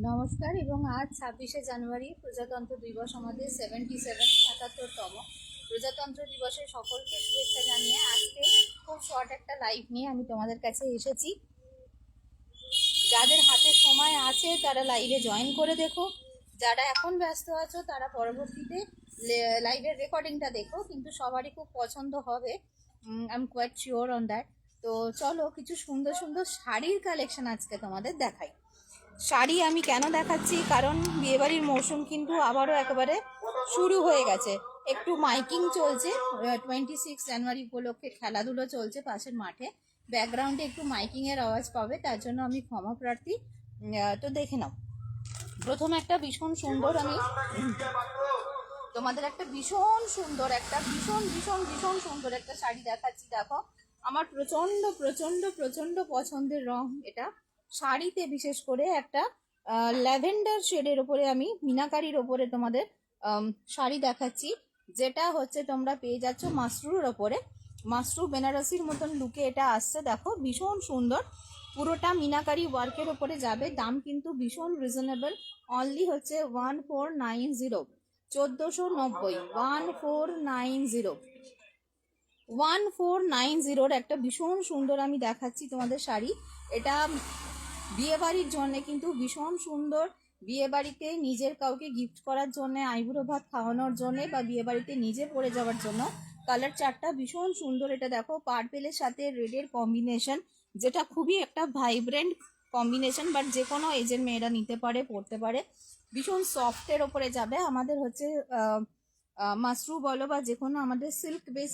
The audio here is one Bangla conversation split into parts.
নমস্কার এবং আজ ২৬শে জানুয়ারি প্রজাতন্ত্র দিবস, আমাদের 77তম প্রজাতন্ত্র দিবসের সকলকে শুভেচ্ছা জানিয়ে আজকে খুব শর্ট একটা লাইভ নিয়ে আমি তোমাদের কাছে এসেছি। যাদের হাতে সময় আছে তারা লাইভে জয়েন করে দেখো, যারা এখন ব্যস্ত আছো তারা পরবর্তীতে লাইভের রেকর্ডিংটা দেখো, কিন্তু সবারই খুব পছন্দ হবে, I am quite sure on that. তো চলো কিছু সুন্দর সুন্দর শাড়ির কালেকশন আজকে তোমাদের দেখাই। শাড়ি আমি কেন দেখাচ্ছি, কারণ বিয়েবাড়ির মৌসুম কিন্তু আবারও একেবারে শুরু হয়ে গেছে। একটু মাইকিং চলছে, 26 জানুয়ারি উপলক্ষে খেলাধুলো চলছে পাশের মাঠে, ব্যাকগ্রাউন্ডে একটু মাইকিংয়ের আওয়াজ পাবে, তার জন্য আমি ক্ষমা প্রার্থী। তো দেখে নাও, প্রথমে একটা ভীষণ সুন্দর আমি তোমাদের একটা ভীষণ সুন্দর একটা ভীষণ ভীষণ ভীষণ সুন্দর একটা শাড়ি দেখাচ্ছি। দেখো, আমার প্রচন্ড প্রচন্ড প্রচন্ড পছন্দের রং এটা। শাড়িতে বিশেষ করে একটা ল্যাভেন্ডার শেডের ওপরে আমি মিনাকারির ওপরে তোমাদের শাড়ি দেখাচ্ছি, যেটা হচ্ছে তোমরা পেয়ে যাচ্ছ মাসরুর ওপরে। মাসরু বেনারসির মতন লুকে এটা আসছে, দেখো ভীষণ সুন্দর, পুরোটা মিনাকারি ওয়ার্কের ওপরে যাবে। দাম কিন্তু ভীষণ রিজনেবল, অনলি হচ্ছে 1490, 1490, 1490, 1490 একটা ভীষণ সুন্দর আমি দেখাচ্ছি তোমাদের শাড়ি। এটা বিয়েবাড়ির জন্য কিন্তু ভীষণ সুন্দর, বিয়েবাড়িতে নিজের কাউকে গিফট করার জন্য, আইবুড়ো ভাত খাওয়ানোর জন্য, বা বিয়েবাড়িতে নিজে পরে যাওয়ার জন্য। কালার চারটা ভীষণ সুন্দর। এটা দেখো পার্পেলের সাথে রেডের কম্বিনেশন, যেটা খুবই একটা ভাইব্রেন্ট কম্বিনেশন, বাট যে কোনো এজের মেয়েরা নিতে পারে, পরতে পারে। ভীষণ সফটের ওপরে যাবে। আমাদের হচ্ছে মাসরু বলো বা যে কোনো আমাদের সিল্ক বেস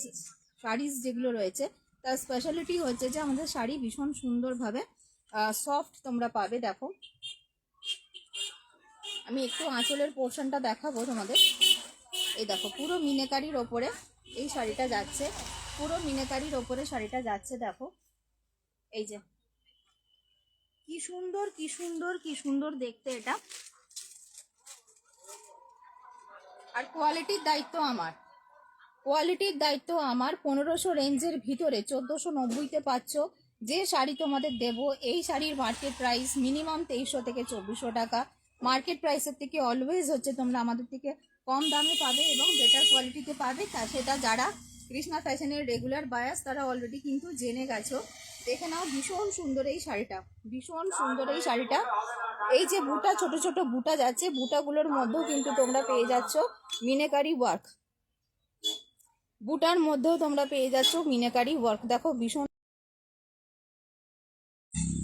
শাড়িজ যেগুলো রয়েছে, তার স্পেশালিটি হচ্ছে যে আমাদের শাড়ি ভীষণ সুন্দরভাবে সফট তোমরা পাবে। দেখো, আমি একটু আঁচলের পোর্শনটা দেখাবো তোমাদের। এই দেখো, পুরো মিনেকারির ওপরে এই শাড়িটা যাচ্ছে, পুরো মিনেকারির ওপরে শাড়িটা যাচ্ছে। দেখো এই যে কি সুন্দর কি সুন্দর কি সুন্দর দেখতে এটা। আর কোয়ালিটির দায়িত্ব আমার, কোয়ালিটির দায়িত্ব আমার। 1500 রেঞ্জের ভিতরে 1490-তে পাচ্ছ যে শাড়ি তোমাদের দেব। এই শাড়ির মার্কেট প্রাইস মিনিমাম 2300 থেকে 2400 টাকা। মার্কেট প্রাইসের থেকে অলওয়েজ হচ্ছে তোমরা আমাদের থেকে কম দামে পাবে এবং বেটার কোয়ালিটিতে পাবে। সেটা যারা কৃষ্ণা ফ্যাশনের রেগুলার বায়াস তারা অলরেডি কিন্তু জেনে গেছো। দেখে নাও, ভীষণ সুন্দর এই শাড়িটা, ভীষণ সুন্দর এই শাড়িটা। এই যে বুটা, ছোট ছোট বুটা যাচ্ছে, বুটাগুলোর মধ্যেও কিন্তু তোমরা পেয়ে যাচ্ছ মিনেকারি ওয়ার্ক, বুটার মধ্যেও তোমরা পেয়ে যাচ্ছ মিনাকারি ওয়ার্ক। দেখো ভীষণ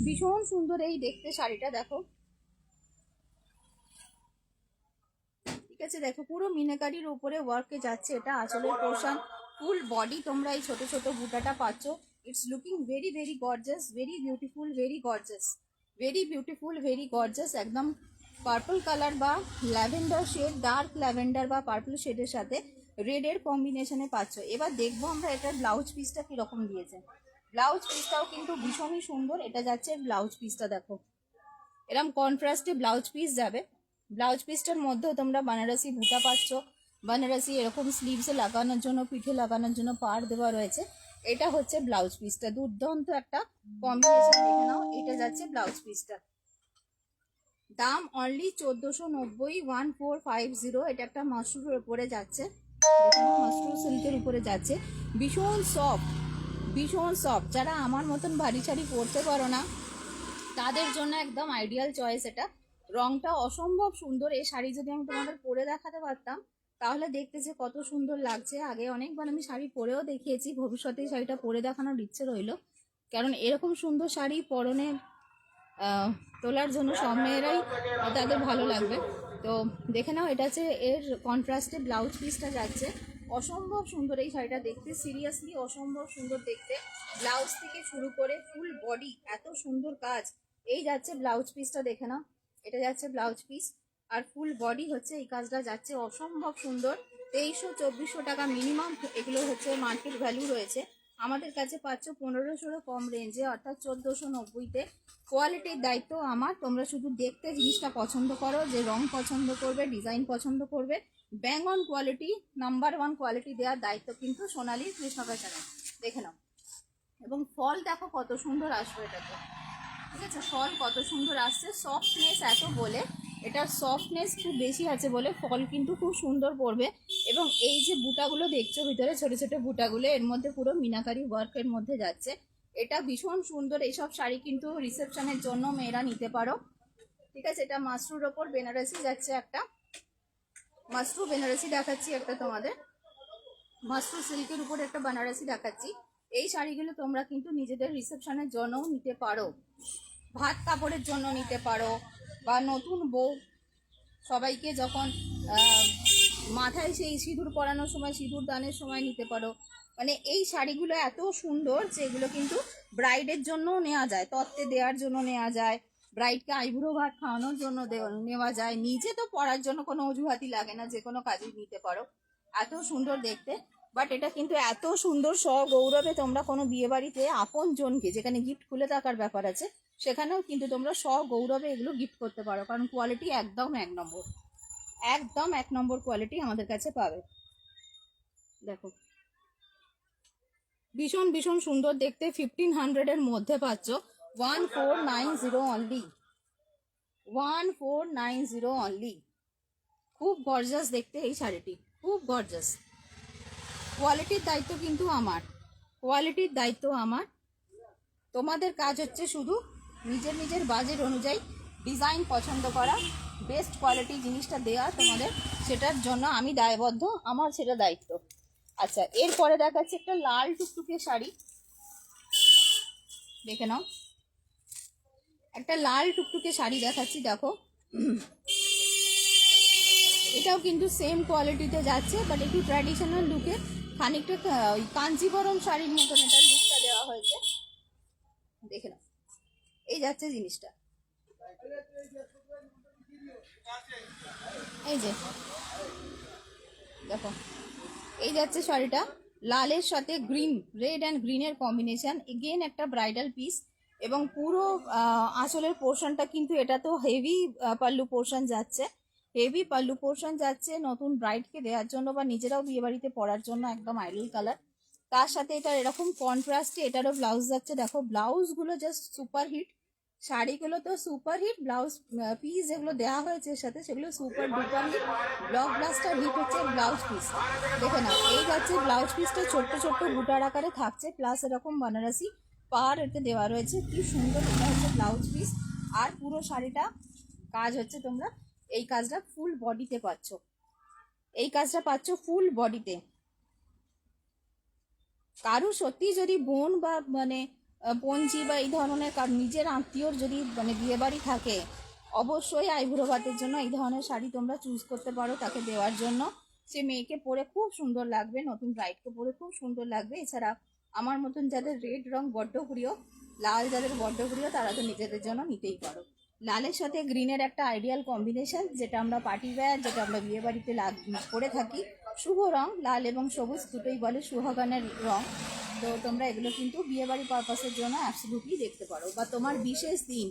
ভীষণ সুন্দর এই দেখতে শাড়িটা। দেখো ঠিক আছে, দেখো পুরো মিনাকারির উপরে ওয়ার্কে যাচ্ছে। এটা আঁচলের পোর্শন, ফুল বডি তোমরা এই ছোট ছোট বুটাটা পাচ্ছ। It's looking very very gorgeous, very beautiful, very gorgeous, very beautiful, very gorgeous. একদম পার্পল কালার বা ল্যাভেন্ডার শেড, ডার্ক ল্যাভেন্ডার বা পার্পল শেডের সাথে রেডের কম্বিনেশনে পাচ্ছ। এবার দেখবো আমরা এটার ব্লাউজ পিসটা কিরকম দিয়েছে। ব্লাউজ পিসটাও কিন্তু ভীষণই সুন্দর। এটা যাচ্ছে ব্লাউজ পিসটা, দেখো এরকম কন্ট্রাস্টে ব্লাউজ পিস যাবে। ব্লাউজ পিসটার মধ্যেও তোমরা বানারসি বুটা পাচ্ছ, বানারসি এরকম স্লিভসে লাগানোর জন্য, পিঠে লাগানোর জন্য পাড় দেওয়া রয়েছে। এটা হচ্ছে ব্লাউজ পিসটা, দুর্দান্ত একটা কম্বিনেশন। দেখে নাও, এটা যাচ্ছে ব্লাউজ পিসটা। দাম অনলি 1490, 1450। এটা একটা মাশরুর উপরে যাচ্ছে, মাশরু সিল্কের উপরে যাচ্ছে, ভীষণ সফট, ভীষণ সফট। যারা আমার মতন ভারী শাড়ি পরতে পারো না তাদের জন্য একদম আইডিয়াল চয়েস এটা। রংটা অসম্ভব সুন্দর। এই শাড়ি যদি আমি তোমাদের পরে দেখাতে পারতাম তাহলে দেখতে যে কত সুন্দর লাগছে। আগে অনেকবার আমি শাড়ি পরেও দেখিয়েছি, ভবিষ্যতে শাড়িটা পরে দেখানোর ইচ্ছে রইল, কারণ এরকম সুন্দর শাড়ি পরনে তোলার জন্য সব মেয়েরাই তাদের ভালো লাগবে। তো দেখে নাও, এটা হচ্ছে এর কন্ট্রাস্টে ব্লাউজ পিসটা যাচ্ছে। অসম্ভব সুন্দর এই শাড়িটা দেখতে, সিরিয়াসলি অসম্ভব সুন্দর দেখতে। ব্লাউজ থেকে শুরু করে ফুল বডি এত সুন্দর কাজ। এই যাচ্ছে ব্লাউজ পিসটা, দেখে নাও এটা যাচ্ছে ব্লাউজ পিস, আর ফুল বডি হচ্ছে এই কাজটা যাচ্ছে। অসম্ভব সুন্দর। 2300-2400 টাকা মিনিমাম এগুলো হচ্ছে মার্কেট ভ্যালু রয়েছে। আমাদের কাছে পাচ্ছ 1500 কম রেঞ্জে, অর্থাৎ 1490-তে। কোয়ালিটির দায়িত্ব আমার। তোমরা শুধু দেখতে জিনিসটা পছন্দ করো, যে রং পছন্দ করবে, ডিজাইন পছন্দ করবে, ব্যাং অন কোয়ালিটি, নাম্বার 1 কোয়ালিটি দেওয়ার দায়িত্ব কিন্তু সোনালী কৃষ্ণা ফ্যাশনের। দেখে নাও, এবং ফল দেখো কত সুন্দর আসবে এটাতে। ঠিক আছে, ফল কত সুন্দর আসছে, সফটনেস এত বলে, এটার সফটনেস খুব বেশি আছে বলে ফল কিন্তু খুব সুন্দর পড়বে। এবং এই যে বুটাগুলো দেখছো ভিতরে ছোট ছোট বুটাগুলো, এর মধ্যে পুরো মিনাকারি ওয়ার্কের মধ্যে যাচ্ছে। এটা ভীষণ সুন্দর। এইসব শাড়ি কিন্তু রিসেপশনের জন্য মেয়েরা নিতে পারো। ঠিক আছে, এটা মাশরুর ওপর বেনারসি যাচ্ছে একটা, মাশরু বেনারসি দেখাচ্ছি একটা তোমাদের, মাশরু সিল্কের উপর একটা বেনারসি দেখাচ্ছি। এই শাড়িগুলো তোমরা কিন্তু নিজেদের রিসেপশনের জন্যও নিতে পারো, ভাত কাপড়ের জন্য নিতে পারো, বা নতুন বউ সবাইকে যখন মাথায় সেই সিঁদুর পরানোর সময়, সিঁদুর দানের সময় নিতে পারো। মানে এই শাড়িগুলো এত সুন্দর যে এগুলো কিন্তু ব্রাইডের জন্যও নেওয়া যায়, তত্ত্বে দেওয়ার জন্য নেওয়া যায়, ব্রাইডকে আইবুড়ো ভাত খাওয়ানোর জন্য নেওয়া যায়, নিজে তো পরার জন্য কোনো অজুহাতই লাগে না, যে কোনো কাজেই নিতে পারো। এত সুন্দর দেখতে। বাট এটা কিন্তু এত সুন্দর সগৌরবে তোমরা কোনো বিয়ে বাড়িতে আপন জনকে, যেখানে গিফট খুলে থাকার ব্যাপার আছে, সেখানেও কিন্তু তোমরা সগৌরবে এগুলো গিফট করতে পারো, কারণ কোয়ালিটি একদম এক নম্বর, একদম এক নম্বর কোয়ালিটি আমাদের কাছে পাবে। দেখো ভীষণ ভীষণ সুন্দর দেখতে, 1500-এর মধ্যে পাচ্ছ, 1490 অনলি, 1490 অনলি। খুব গর্জাস দেখতে এই শাড়িটি, খুব গর্জাস। কোয়ালিটির দায়িত্ব কিন্তু আমার, কোয়ালিটির দায়িত্ব আমার। তোমাদের কাজ হচ্ছে শুধু নিজের নিজের বাজেট অনুযায়ী ডিজাইন পছন্দ করা, বেস্ট কোয়ালিটি জিনিসটা দেওয়া তোমাদের, সেটার জন্য আমি দায়বদ্ধ, আমার সেটা দায়িত্ব। আচ্ছা, এরপরে দেখাচ্ছি একটা লাল টুকটুকে শাড়ি, দেখে নাও, একটা লাল টুকটুকে শাড়ি দেখাচ্ছি। দেখো এটাও কিন্তু সেম কোয়ালিটিতে যাচ্ছে, বাট একটু ট্র্যাডিশনাল লুকে, খানিকটা ওই কাঞ্জিবরম শাড়ির মতন এটা লুকটা দেওয়া হয়েছে। দেখে নাও, এই যাচ্ছে জিনিসটা, এই যে দেখো, এই যাচ্ছে শাড়িটা, লালের সাথে গ্রিন, রেড অ্যান্ড গ্রিনের কম্বিনেশন, এগেন একটা ব্রাইডাল পিস। এবং পুরো আঁচলের পোর্শনটা কিন্তু এটা তো হেভি পাল্লু পোর্শন যাচ্ছে, হেভি পাল্লু পোর্শন যাচ্ছে নতুন ব্রাইডকে দেওয়ার জন্য বা নিজেরাও বিয়ে বাড়িতে পরার জন্য, একদম আইডল কালার। তার সাথে এটা এরকম কন্ট্রাস্টে এটারও ব্লাউজ যাচ্ছে। দেখো ব্লাউজগুলো জাস্ট সুপার হিট, শাড়িগুলো তো সুপার হিট, ব্লাউজ পিস যেগুলো দেওয়া হয়েছে এর সাথে সেগুলো super duper hit, block blaster hit হচ্ছে ব্লাউজ পিস। দেখে নাও, এই যাচ্ছে ব্লাউজ পিসটা, ছোট্ট ছোট্ট বুটার আকারে থাকছে, প্লাস এরকম বানারসি পার এতে দেওয়া রয়েছে, কি সুন্দর। এটা হচ্ছে ব্লাউজ পিস, আর পুরো শাড়িটা কাজ হচ্ছে, তোমরা এই কাজটা ফুল বডিতে পাচ্ছ, এই কাজটা পাচ্ছ ফুল বডিতে। কারো সত্যি যদি বোন বা মানে বোনজি বা এই ধরনের নিজের আত্মীয়র যদি মানে বিয়ে বাড়ি থাকে, অবশ্যই আইবুড়ো ভাতের জন্য এই ধরনের শাড়ি তোমরা চুজ করতে পারো তাকে দেওয়ার জন্য। সে মেয়েকে পরে খুব সুন্দর লাগবে, নতুন ব্রাইডকে পরে খুব সুন্দর লাগবে। এছাড়া আমার মতন যাদের রেড রং বড্ড প্রিয়, লাল যাদের বড্ড প্রিয়, তারা তো নিজেদের জন্য নিতেই পারো। লালের সাথে গ্রিনের একটা আইডিয়াল কম্বিনেশন, যেটা আমরা পার্টি ওয়্যার, যেটা আমরা বিয়ে বাড়িতে করে থাকি। শুভ রং, লাল এবং সবুজ দুটোই বলে সুহাগানের রং। তো তোমরা এগুলো কিন্তু বিয়ে বাড়ি পারপাসের জন্য অ্যাবসলিউটলি দেখতে পারো, বা তোমার বিশেষ দিন,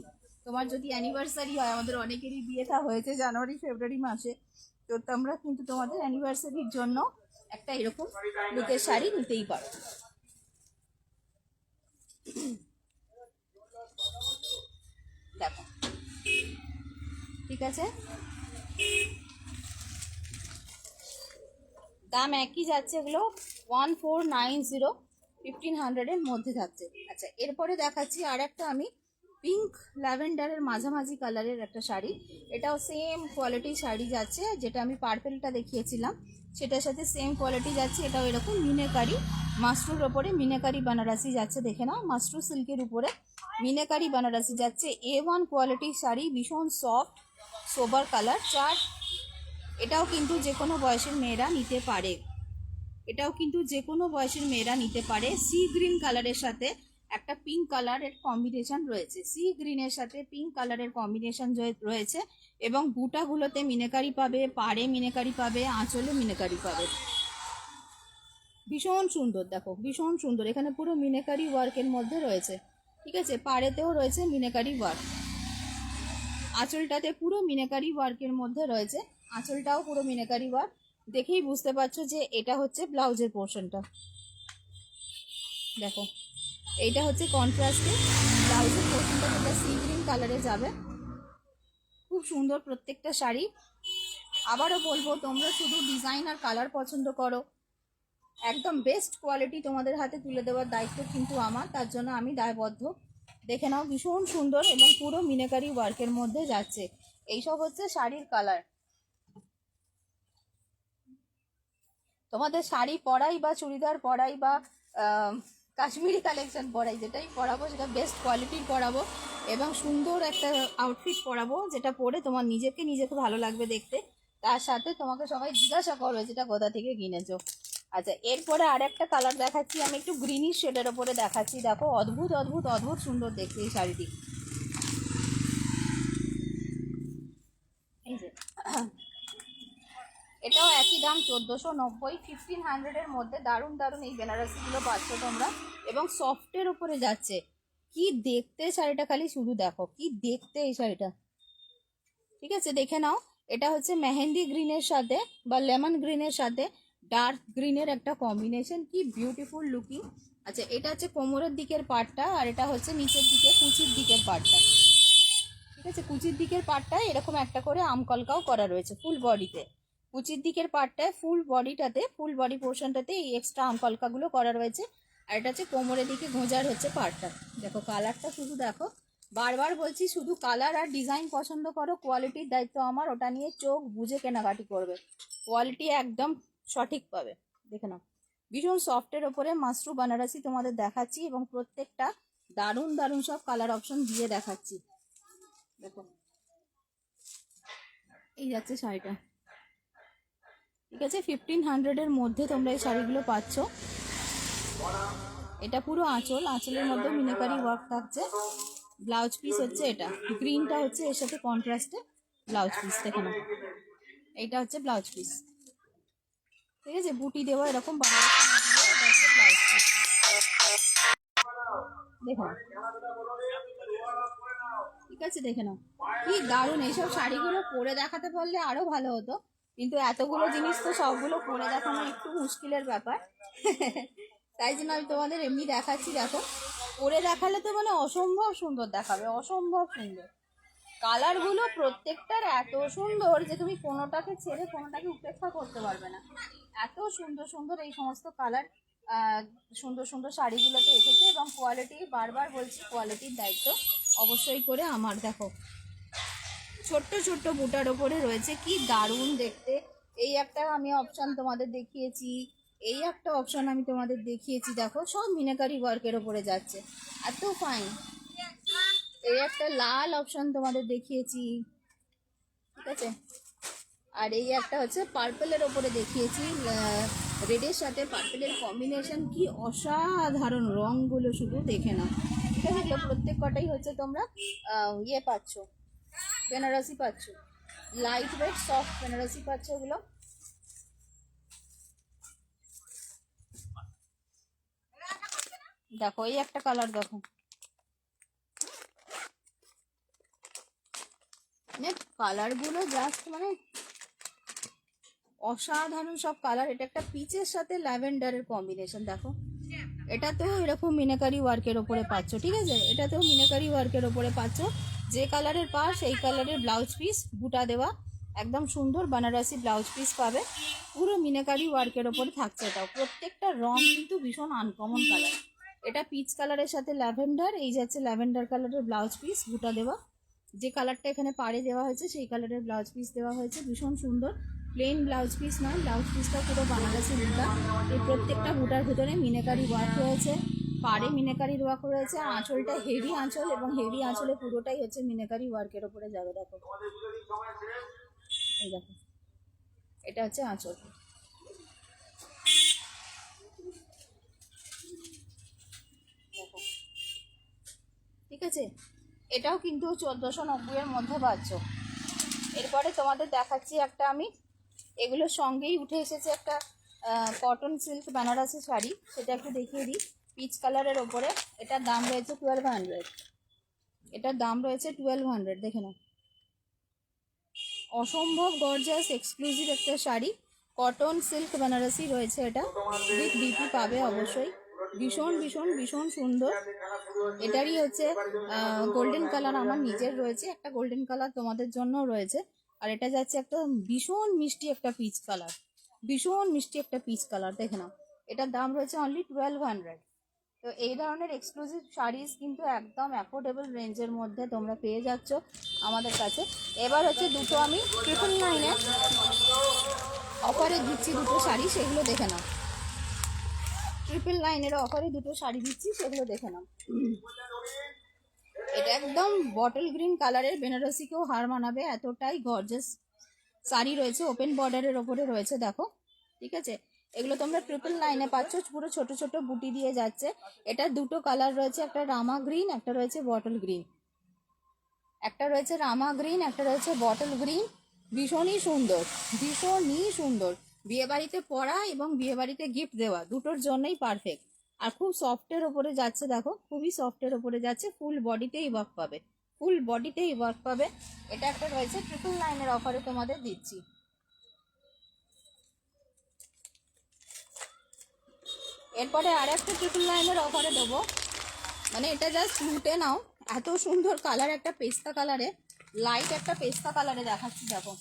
তোমার যদি অ্যানিভার্সারি হয়, আমাদের অনেকেরই বিয়েটা হয়েছে জানুয়ারি ফেব্রুয়ারি মাসে, তো তোমরা কিন্তু তোমাদের অ্যানিভার্সারির জন্য একটা এরকম লুকের শাড়ি নিতেই পারো। দেখো ঠিক আছে, দাম একই যাচ্ছে, এগুলো 1490, 1500-এর মধ্যে থাকছে। আচ্ছা, এরপরে দেখাচ্ছি আর একটা আমি পিঙ্ক ল্যাভেন্ডারের মাঝামাঝি কালারের একটা শাড়ি, এটাও সেম কোয়ালিটির শাড়ি যাচ্ছে, যেটা আমি পার্পেলটা দেখিয়েছিলাম সেটার সাথে সেম কোয়ালিটি যাচ্ছে। এটাও এরকম মিনেকারি, মাশরুর ওপরে মিনেকারি বানারসি যাচ্ছে, দেখে নাও, মাশরু সিল্কের উপরে মিনেকারি বানারসি যাচ্ছে। A1 কোয়ালিটির শাড়ি, ভীষণ সফট সোবার কালার চার্ট। এটাও কিন্তু যে কোনো বয়সের মেয়েরা নিতে পারে, এটাও কিন্তু যে কোনো বয়সের মেয়েরা নিতে পারে। সি গ্রিন কালারের সাথে একটা পিঙ্ক কালারের কম্বিনেশন রয়েছে, সি গ্রিনের সাথে পিঙ্ক কালারের কম্বিনেশন রয়েছে। এবং বুটাগুলোতে মিনেকারি পাবে, পাড়ে মিনেকারি পাবে, আঁচলে মিনেকারি পাবে, ভীষণ সুন্দর। দেখো ভীষণ সুন্দর, এখানে পুরো মিনেকারি ওয়ার্কের মধ্যে রয়েছে। ঠিক আছে, পাড়েতেও রয়েছে মিনেকারি ওয়ার্ক, আঁচলটাতে পুরো মিনেকারি ওয়ার্কের মধ্যে রয়েছে, আঁচলটাও পুরো মিনেকারি ওয়ার্ক। দেখেই বুঝতে পারছো যে এটা হচ্ছে ব্লাউজের পোর্শনটা। দেখো এইটা হচ্ছে কন্ট্রাস্টে ব্লাউজের পোর্শনটা যেটা সি গ্রিন কালারে যাবে, খুব সুন্দর প্রত্যেকটা শাড়ি। আবারও বলবো, তোমরা শুধু ডিজাইন আর কালার পছন্দ করো, একদম বেস্ট কোয়ালিটি তোমাদের হাতে তুলে দেওয়ার দায়িত্ব কিন্তু আমার, তার জন্য আমি দায়বদ্ধ। দেখে নাও, ভীষণ সুন্দর এবং পুরো মিনাকারি ওয়ার্কের মধ্যে যাচ্ছে। এইসব হচ্ছে শাড়ির কালার। তোমাদের শাড়ি পরাই বা চুড়িদার পরাই বা কাশ্মীরি কালেকশন পরাই, যেটাই পরাবো সেটা বেস্ট কোয়ালিটির পরাবো এবং সুন্দর একটা আউটফিট পরাবো, যেটা পরে তোমার নিজেকে ভালো লাগবে দেখতে। তার সাথে তোমাকে সবাই জিজ্ঞাসা করবে যেটা কোথা থেকে কিনেছো। আচ্ছা, এরপরে আর একটা কালার দেখাচ্ছি আমি, একটু গ্রিনিশ শেডের ওপরে দেখাচ্ছি। দেখো, অদ্ভুত অদ্ভুত অদ্ভুত সুন্দর দেখতে এই শাড়িটি। এই যে এটাও একই দাম, 1490, 1500-এর মধ্যে দারুণ দারুণ এই বেনারসিগুলো পাচ্ছ তোমরা, এবং সফটের উপরে যাচ্ছে। কি দেখতে শাড়িটা, খালি শুধু দেখো কি দেখতে এই শাড়িটা। ঠিক আছে, দেখে নাও। এটা হচ্ছে মেহেন্দি গ্রিনের সাথে বা লেমন গ্রিনের সাথে ডার্ক গ্রিনের একটা কম্বিনেশন, কি বিউটিফুল লুকিং। আচ্ছা, এটা হচ্ছে কোমরের দিকের পার্টটা, আর এটা হচ্ছে নিচের দিকে কুচির দিকের পার্টটা। ঠিক আছে, কুচির দিকের পার্টটায় এরকম একটা করে আমকলকাও করা রয়েছে ফুল বডিতে। কুচির দিকের পার্টটায় ফুল বডিটাতে, ফুল বডি পোর্শনটাতে এই এক্সট্রা আমকলকাগুলো করা রয়েছে। আর এটা হচ্ছে কোমরের দিকে গোঁজার হচ্ছে পার্টটা। দেখো কালারটা শুধু দেখো, বারবার বলছি, শুধু কালার আর ডিজাইন পছন্দ করো, কোয়ালিটির দায়িত্ব আমার, ওটা নিয়ে চোখ বুঝে কেনাকাটি করবে, কোয়ালিটি একদম সঠিক পাবে। দেখে নাও, ভীষণ সফটের ওপরে মাশরু বানারসি তোমাদের দেখাচ্ছি, এবং প্রত্যেকটা দারুণ দারুণ সব কালার অপশন দিয়ে দেখাচ্ছি। দেখো, এই যাচ্ছে শাড়িটা। ঠিক আছে, 1500-এর মধ্যে তোমরা এই শাড়িগুলো পাচ্ছ। এটা পুরো আঁচল, আঁচলের মধ্যে মিনাকারি ওয়ার্ক থাকছে। ব্লাউজ পিস হচ্ছে এটা, গ্রিনটা হচ্ছে এর সাথে কন্ট্রাস্টে ব্লাউজ পিস। দেখো না, এইটা হচ্ছে ব্লাউজ পিস। ঠিক আছে, বুটি দেওয়া এরকম ব্লাউজ পিস। দেখো, ঠিক আছে, দেখে নাও কি দারুণ। এইসব শাড়িগুলো পরে দেখাতে পারলে আরো ভালো হতো, কিন্তু এতগুলো জিনিস তো সবগুলো পরে দেখানো একটু মুশকিলের ব্যাপার। তাই জন্য আমি তোমাদের এমনি দেখাচ্ছি। দেখো, পরে দেখালে তো মানে অসম্ভব সুন্দর দেখাবে, অসম্ভব সুন্দর। কালারগুলো প্রত্যেকটার এত সুন্দর যে তুমি কোনোটাকে ছেড়ে কোনোটাকে উপেক্ষা করতে পারবে না। এত সুন্দর সুন্দর এই সমস্ত কালার সুন্দর সুন্দর শাড়িগুলোতে এসেছে, এবং কোয়ালিটি, বারবার বলছি, কোয়ালিটির দায়িত্ব অবশ্যই করে আমার। দেখো, ছোট্ট ছোট্ট বুটার ওপরে রয়েছে, কি দারুণ দেখতে। এই একটা আমি অপশন তোমাদের দেখিয়েছি, এই একটা অপশন আমি তোমাদের দেখিয়েছি। দেখো, সব মিনাকারি ওয়ার্কের ওপরে যাচ্ছে, এত ফাইন। এই একটা লাল অপশন তোমাদের দেখিয়েছি, ঠিক আছে। আর এই একটা হচ্ছে পার্পেলের ওপরে দেখিয়েছি, রেডের সাথে পার্পেলের কম্বিনেশন, কি অসাধারণ রঙগুলো, শুধু দেখে নাও। ঠিক আছে, এগুলো প্রত্যেক কটাই হচ্ছে তোমরা ইয়ে পাচ্ছ, বেনারসি পাচ্ছ, লাইট ওয়েট সফট বেনারসি পাচ্ছ ওগুলো। দেখো, এই একটা কালার দেখো, মানে কালারগুলো জাস্ট মানে অসাধারণ সব কালার। এটা একটা পিচের সাথে ল্যাভেন্ডারের কম্বিনেশন। দেখো, এটাতেও এরকম মিনাকারি ওয়ার্কের ওপরে পাচ্ছ। ঠিক আছে, এটাতেও মিনাকারি ওয়ার্কের ওপরে পাচ্ছ। যে কালারের পাস সেই কালারের ব্লাউজ পিস বুটা দেওয়া, একদম সুন্দর বানারসি ব্লাউজ পিস পাবে, পুরো মিনাকারি ওয়ার্কের ওপরে থাকছে। এটাও প্রত্যেকটা রং কিন্তু ভীষণ আনকমন কালার। এটা পিচ কালারের সাথে ল্যাভেন্ডার, এই যাচ্ছে ল্যাভেন্ডার কালারের ব্লাউজ পিস বুটা দেওয়া। যে কালারটা এখানে পাড়ে দেওয়া হয়েছে সেই কালারের ব্লাউজ পিস দেওয়া হয়েছে, ভীষণ সুন্দর। প্লেন ব্লাউজ পিস নয়, ব্লাউজ পিসটা পুরো বানারসি বুটা। এই প্রত্যেকটা বুটার ভিতরে মিনাকারি ওয়ার্ক রয়েছে, পাড়ে মিনাকারি ওয়ার্ক রয়েছে। আঁচলটা হেভি আঁচল, এবং হেভি আঁচলে পুরোটাই হচ্ছে মিনাকারি ওয়ার্কের ওপরে যাবে। দেখো, এই দেখো, এটা হচ্ছে আঁচল। দেখো, ঠিক আছে, এটাও কিন্তু 1490-এর মধ্যে পাচ্ছ। এরপরে তোমাদের দেখাচ্ছি একটা আমি, এগুলোর সঙ্গেই উঠে এসেছে একটা কটন সিল্ক বেনারসি শাড়ি, সেটা একটু দেখিয়ে দিই। পিচ কালারের ওপরে, এটার দাম রয়েছে 1200। এটার দাম রয়েছে 1200, দেখে নাও। অসম্ভব গর্জাস এক্সক্লুসিভ একটা শাড়ি, কটন সিল্ক বেনারসি রয়েছে। এটা উইথ বিপি পাবে অবশ্যই। ভীষণ ভীষণ ভীষণ সুন্দর। এটারই হচ্ছে গোল্ডেন কালার আমার নিজের রয়েছে, একটা গোল্ডেন কালার তোমাদের জন্য রয়েছে, আর এটা যাচ্ছে একটা ভীষণ মিষ্টি একটা পিচ কালার, ভীষণ মিষ্টি একটা পিচ কালার। দেখে নাও, এটার দাম রয়েছে অনলি 1200। তো এই ধরনের এক্সক্লুসিভ শাড়িজ কিন্তু একদম অ্যাফোর্ডেবল রেঞ্জের মধ্যে তোমরা পেয়ে যাচ্ছ আমাদের কাছে। এবার হচ্ছে দুটো আমি 999-এ অফারে দিচ্ছি দুটো শাড়ি, সেগুলো দেখে নাও। 999-এর অফারে দুটো শাড়ি দিচ্ছি, সেগুলো দেখে নাও। এটা একদম বটল গ্রিন কালারের, বেনারসিকেও হার মানাবে এতটাই গর্জাস শাড়ি রয়েছে, ওপেন বর্ডারের ওপরে রয়েছে দেখো, ঠিক আছে। এগুলো তোমরা 999-এ পাচ্ছ, পুরো ছোট ছোট বুটি দিয়ে যাচ্ছে। এটার দুটো কালার রয়েছে, একটা রামা গ্রিন, একটা রয়েছে বটল গ্রিন, একটা রয়েছে রামা গ্রিন, একটা রয়েছে বটল গ্রিন। ভীষণই সুন্দর, ভীষণই সুন্দর, বিয়ে বাড়িতে পরা এবং বিয়ে বাড়িতে গিফট দেওয়া দুটোর জন্যই পারফেক্ট। আর খুব সফটের ওপরে যাচ্ছে দেখো, খুবই সফটের ওপরে যাচ্ছে, ফুল বডিতেই ওয়ার্ক পাবে, ফুল বডিতেই ওয়ার্ক পাবে। এটা একটা রয়েছে 999-এর অফারে তোমাদের দিচ্ছি। এরপরে আর একটা 999-এর অফারে দেবো, মানে এটা জাস্ট লুটে নাও, এত সুন্দর কালার, একটা পেস্তা কালারে, লাইট একটা পেস্তা কালারে দেখাচ্ছি দেখো,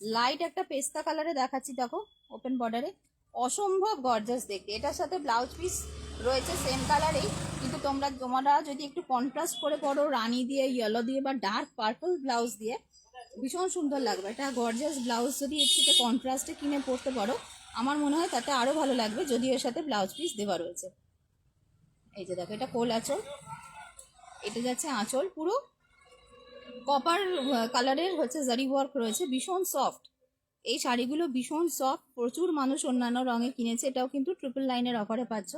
লাইট একটা পেস্তা কালারে দেখাচ্ছি দেখো, ওপেন বর্ডারে, অসম্ভব গর্জাস দেখতে। এটার সাথে ব্লাউজ পিস রয়েছে সেম কালারেই, কিন্তু তোমরা যদি একটু কন্ট্রাস্ট করে পরো রানি দিয়ে, ইয়েলো দিয়ে বা ডার্ক পার্পল ব্লাউজ দিয়ে, ভীষণ সুন্দর লাগবে। এটা গর্জাস ব্লাউজ যদি এর সাথে কন্ট্রাস্টে কিনে পরতে পারো, আমার মনে হয় তাতে আরও ভালো লাগবে, যদি এর সাথে ব্লাউজ পিস দেওয়া রয়েছে। এই যে দেখো, এটা কোল আঁচল, এটা যাচ্ছে আঁচল, পুরো কপার কালারের হচ্ছে জারি ওয়ার্ক রয়েছে, ভীষণ সফট। এই শাড়িগুলো ভীষণ সফট, প্রচুর মানুষ অন্যান্য রঙে কিনেছে। এটাও কিন্তু 999-এর অফারে পাচ্ছ।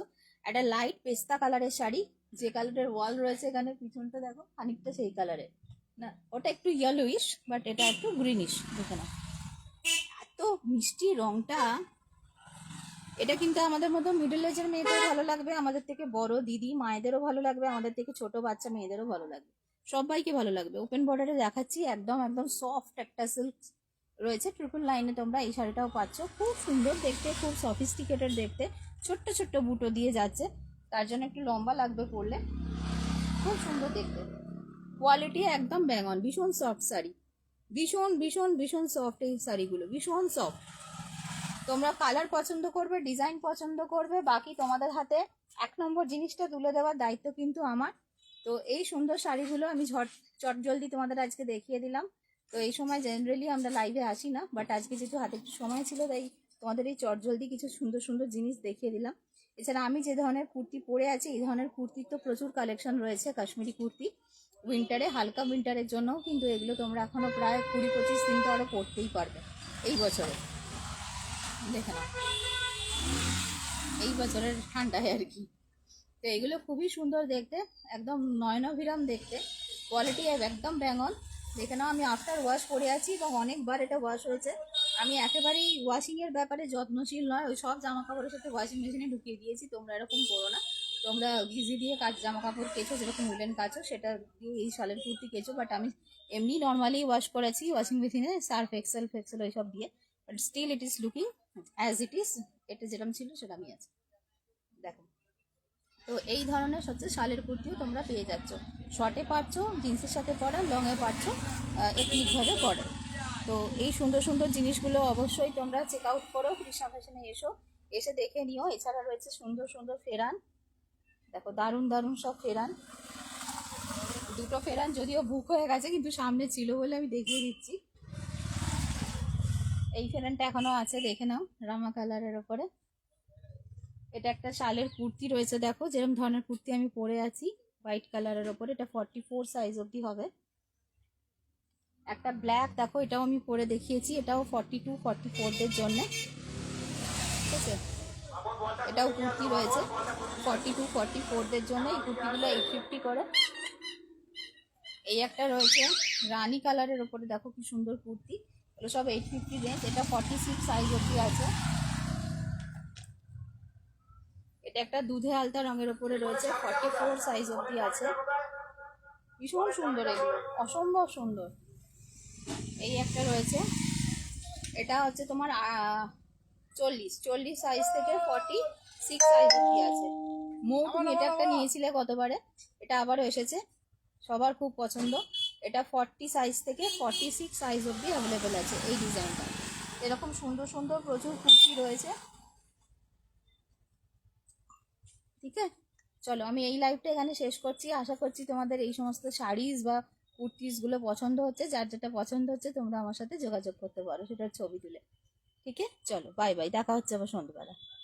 একটা লাইট পেস্তা কালারের শাড়ি, যে কালারের ওয়াল রয়েছে এখানে পিছনটা দেখো খানিকটা সেই কালারের, না ওটা একটু ইয়েলোইশ, বাট এটা একটু গ্রিনিশ। দেখে না, এত মিষ্টি রংটা। এটা কিন্তু আমাদের মতো মিডল এজের মেয়েদের ভালো লাগবে, আমাদের থেকে বড় দিদি মায়েদেরও ভালো লাগবে, আমাদের থেকে ছোট বাচ্চা মেয়েদেরও ভালো লাগবে, সবাইকে ভালো লাগবে। ওপেন বর্ডারে দেখাচ্ছি, একদম একদম সফট একটা সিল্ক রয়েছে। 999-এ তোমরা এই শাড়িটাও পাচ্ছ, খুব সুন্দর দেখতে, খুব সফিস্টিকেটেড দেখতে, ছোট্ট ছোট্ট বুটো দিয়ে যাচ্ছে, তার জন্য একটু লম্বা লাগবে পরলে, খুব সুন্দর দেখতে। কোয়ালিটি একদম ব্যাং অন, ভীষণ সফট শাড়ি, ভীষণ ভীষণ ভীষণ সফট এই শাড়িগুলো, ভীষণ সফট। তোমরা কালার পছন্দ করবে, ডিজাইন পছন্দ করবে, বাকি তোমাদের হাতে 1 নম্বর জিনিসটা তুলে দেওয়ার দায়িত্ব কিন্তু আমার। তো এই সুন্দর শাড়িগুলো আমি চট জলদি তোমাদের আজকে দেখিয়ে দিলাম। তো এই সময় জেনারেলি আমরা লাইভে আসি না, বাট আজকে যেহেতু হাতে একটু সময় ছিল, তাই তোমাদের এই চট জলদি কিছু সুন্দর সুন্দর জিনিস দেখিয়ে দিলাম। এছাড়া আমি যে ধরনের কুর্তি পরে আছি, এই ধরনের কুর্তির তো প্রচুর কালেকশন রয়েছে, কাশ্মীরি কুর্তি উইন্টারে, হালকা উইন্টারের জন্যও কিন্তু এগুলো তোমরা এখনো প্রায় 20-25 দিন তো আরও পরতেই পারবে এই বছরে। দেখে নাও, এই বছরের ঠান্ডায় আর কি। তো এগুলো খুবই সুন্দর দেখতে, একদম নয়নাভিরাম দেখতে, কোয়ালিটি একদম ব্যাঙন। দেখে নাও, আমি আফটার ওয়াশ করে আছি এবং অনেকবার এটা ওয়াশ হয়েছে। আমি একেবারেই ওয়াশিংয়ের ব্যাপারে যত্নশীল নয়, ওই সব জামা কাপড়ের সাথে ওয়াশিং মেশিনে ঢুকিয়ে দিয়েছি। তোমরা এরকম করো না, তোমরা ভিজি দিয়ে জামা কাপড় কেচো, যেরকম উলেন কাচো সেটা দিয়ে এই শালের কুর্তি কেচো, বাট আমি এমনি নর্মালি ওয়াশ করেছি ওয়াশিং মেশিনে, সার্ফ এক্সেল ফেক্সেল ওইসব দিয়ে, but still it is looking as it is, এটা যেরকম ছিল সেরকমই আছে। দেখো, তো এই ধরনের হচ্ছে শালের কুর্তিও তোমরা পেয়ে যাচ্ছ, শর্টে পাচ্ছ, জিন্সের সাথে পরা, লংয়ে পাচ্ছ, এথনিকভাবে পরে। তো এই সুন্দর সুন্দর জিনিসগুলো অবশ্যই তোমরা চেক আউট করো, কৃষ্ণা ফ্যাশনে এসো, এসে দেখে নিও। এছাড়া রয়েছে সুন্দর সুন্দর ফেরান, দেখো দারুণ দারুণ সব ফেরান। দুটো ফেরান যদিও বুক হয়ে গেছে, কিন্তু সামনে ছিল বলে আমি দেখিয়ে দিচ্ছি। এই ফেরানটা এখনো আছে, দেখে নাও, রামা কালারের ওপরে। এটা একটা শালের কুর্তি রয়েছে, দেখো যেরকম ধরনের কুর্তি আমি পরে আছি, হোয়াইট কালারের ওপরে, এটা 44 সাইজ অবধি হবে। একটা ব্ল্যাক, দেখো এটাও আমি পরে দেখিয়েছি, এটাও 42-44-দের জন্য, ঠিক আছে। এটাও কুর্তি রয়েছে 42-44-দের জন্য, এই কুর্তিগুলো 850 করে। এই একটা রয়েছে রানী কালারের ওপরে, দেখো কি সুন্দর কুর্তি, এগুলো সব 850 রেঞ্জ। এটা 46 সাইজ অবধি আছে। এটা একটা দুধে আলতা রঙের ওপরে রয়েছে, 44 সাইজ অবধি আছে, ভীষণ সুন্দর, এগুলো অসম্ভব সুন্দর। এই একটা রয়েছে, এটা হচ্ছে তোমার 40 সাইজ থেকে 46 সাইজ অবধি আছে। মৌ তুমি এটা একটা নিয়েছিলে গতবারে, এটা আবারও এসেছে, সবার খুব পছন্দ। এটা 40 সাইজ থেকে 46 সাইজ অবধি অ্যাভেলেবেল আছে এই ডিজাইনটা। এরকম সুন্দর সুন্দর প্রচুর কুর্তি রয়েছে। ঠিক আছে, চলো আমি এই লাইভটা এখানে শেষ করছি। আশা করছি তোমাদের এই সমস্ত শাড়িজ বা কুর্তিসগুলো পছন্দ হচ্ছে। যার যেটা পছন্দ হচ্ছে তোমরা আমার সাথে যোগাযোগ করতে পারো সেটার ছবি তুলে। ঠিক আছে, চলো বাই বাই, দেখা হচ্ছে আবার সন্ধ্যেবেলা।